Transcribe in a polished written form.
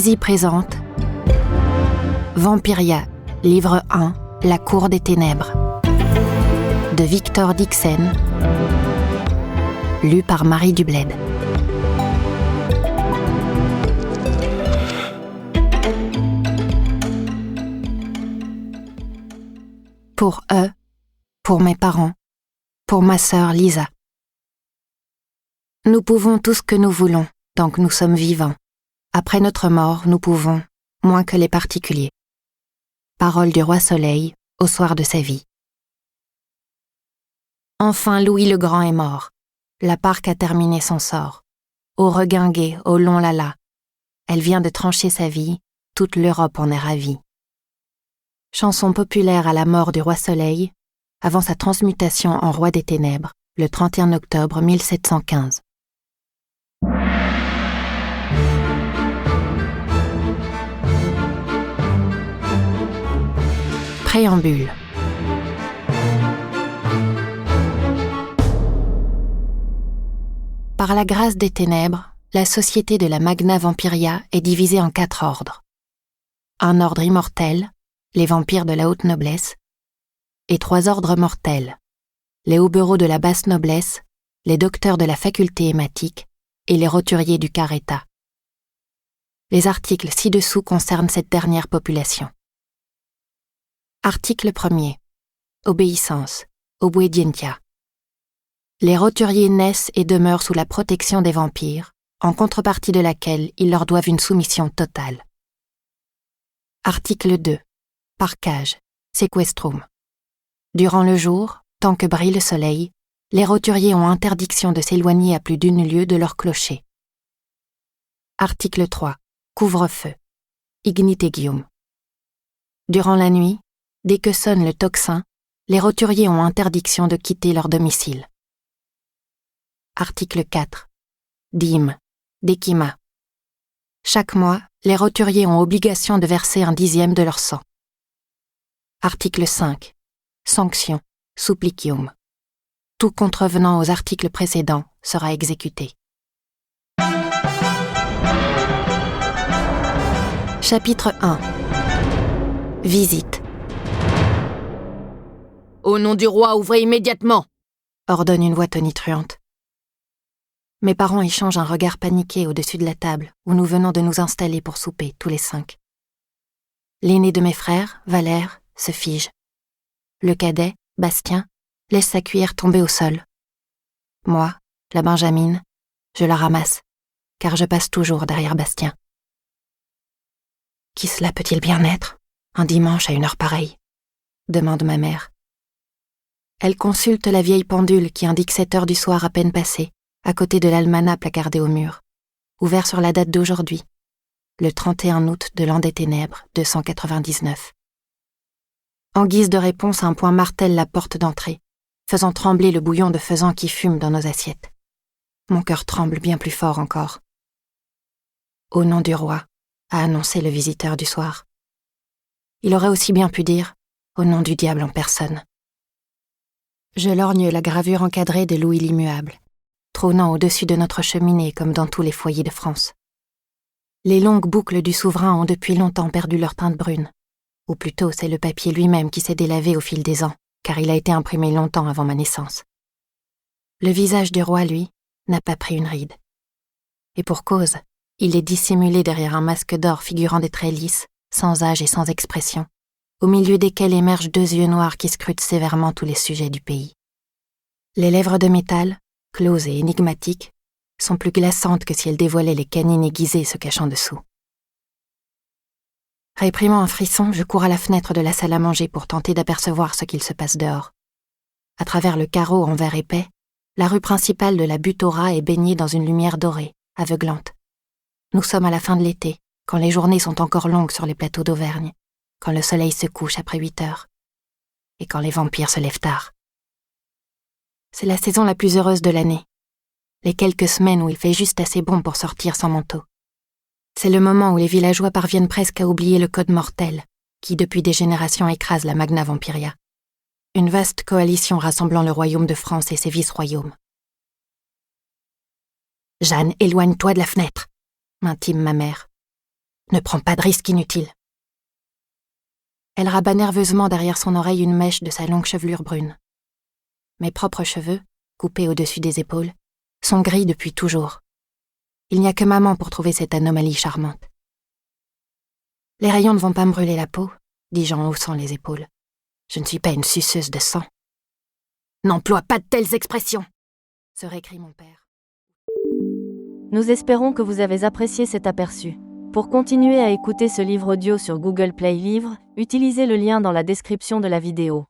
Poésie présente Vampiria, livre 1, La cour des ténèbres, de Victor Dixen, lu par Marie Dubled. Pour eux, pour mes parents, pour ma sœur Lisa. Nous pouvons tout ce que nous voulons, tant que nous sommes vivants. Après notre mort, nous pouvons, moins que les particuliers. Parole du roi Soleil, au soir de sa vie. Enfin Louis le Grand est mort. La parque a terminé son sort. Au reguinguet, au long lala. Elle vient de trancher sa vie, toute l'Europe en est ravie. Chanson populaire à la mort du roi Soleil, avant sa transmutation en roi des ténèbres, le 31 octobre 1715. Préambule. Par la grâce des ténèbres, la société de la Magna Vampiria est divisée en 4 ordres. Un ordre immortel, les vampires de la haute noblesse, et 3 ordres mortels, les hobereaux de la basse noblesse, les docteurs de la faculté hématique et les roturiers du quart-état. Les articles ci-dessous concernent cette dernière population. Article 1er. Obéissance. Obedientia. Les roturiers naissent et demeurent sous la protection des vampires, en contrepartie de laquelle ils leur doivent une soumission totale. Article 2. Parcage. Sequestrum. Durant le jour, tant que brille le soleil, les roturiers ont interdiction de s'éloigner à plus d'1 lieue de leur clocher. Article 3. Couvre-feu. Ignitegium. Durant la nuit, dès que sonne le tocsin, les roturiers ont interdiction de quitter leur domicile. Article 4. Dîme. Décima. Chaque mois, les roturiers ont obligation de verser 1/10 de leur sang. Article 5. Sanction. Supplicium. Tout contrevenant aux articles précédents sera exécuté. Chapitre 1. Visite. Au nom du roi, ouvrez immédiatement, ordonne une voix tonitruante. Mes parents échangent un regard paniqué au-dessus de la table où nous venons de nous installer pour souper, tous les 5. L'aîné de mes frères, Valère, se fige. Le cadet, Bastien, laisse sa cuillère tomber au sol. Moi, la Benjamine, je la ramasse, car je passe toujours derrière Bastien. Qui cela peut-il bien être, un dimanche à une heure pareille ? Demande ma mère. Elle consulte la vieille pendule qui indique 7 heures du soir à peine passées, à côté de l'almanach placardé au mur, ouvert sur la date d'aujourd'hui, le 31 août de l'an des ténèbres 299. En guise de réponse, un poing martèle la porte d'entrée, faisant trembler le bouillon de faisan qui fume dans nos assiettes. Mon cœur tremble bien plus fort encore. Au nom du roi, a annoncé le visiteur du soir. Il aurait aussi bien pu dire « Au nom du diable en personne ». Je lorgne la gravure encadrée de Louis l'immuable, trônant au-dessus de notre cheminée comme dans tous les foyers de France. Les longues boucles du souverain ont depuis longtemps perdu leur teinte brune, ou plutôt c'est le papier lui-même qui s'est délavé au fil des ans, car il a été imprimé longtemps avant ma naissance. Le visage du roi, lui, n'a pas pris une ride. Et pour cause, il est dissimulé derrière un masque d'or figurant des traits lisses, sans âge et sans expression, au milieu desquels émergent 2 yeux noirs qui scrutent sévèrement tous les sujets du pays. Les lèvres de métal, closes et énigmatiques, sont plus glaçantes que si elles dévoilaient les canines aiguisées se cachant dessous. Réprimant un frisson, je cours à la fenêtre de la salle à manger pour tenter d'apercevoir ce qu'il se passe dehors. À travers le carreau en verre épais, la rue principale de la butte aux rats est baignée dans une lumière dorée, aveuglante. Nous sommes à la fin de l'été, quand les journées sont encore longues sur les plateaux d'Auvergne, quand le soleil se couche après 8 heures, et quand les vampires se lèvent tard. C'est la saison la plus heureuse de l'année, les quelques semaines où il fait juste assez bon pour sortir sans manteau. C'est le moment où les villageois parviennent presque à oublier le code mortel, qui depuis des générations écrase la Magna Vampiria. Une vaste coalition rassemblant le royaume de France et ses vice-royaumes. « Jeanne, éloigne-toi de la fenêtre !» m'intime ma mère. Ne prends pas de risques inutiles. Elle rabat nerveusement derrière son oreille une mèche de sa longue chevelure brune. Mes propres cheveux, coupés au-dessus des épaules, sont gris depuis toujours. Il n'y a que maman pour trouver cette anomalie charmante. Les rayons ne vont pas me brûler la peau, dis-je en haussant les épaules. Je ne suis pas une suceuse de sang. N'emploie pas de telles expressions, se récrie mon père. Nous espérons que vous avez apprécié cet aperçu. Pour continuer à écouter ce livre audio sur Google Play Livres, utilisez le lien dans la description de la vidéo.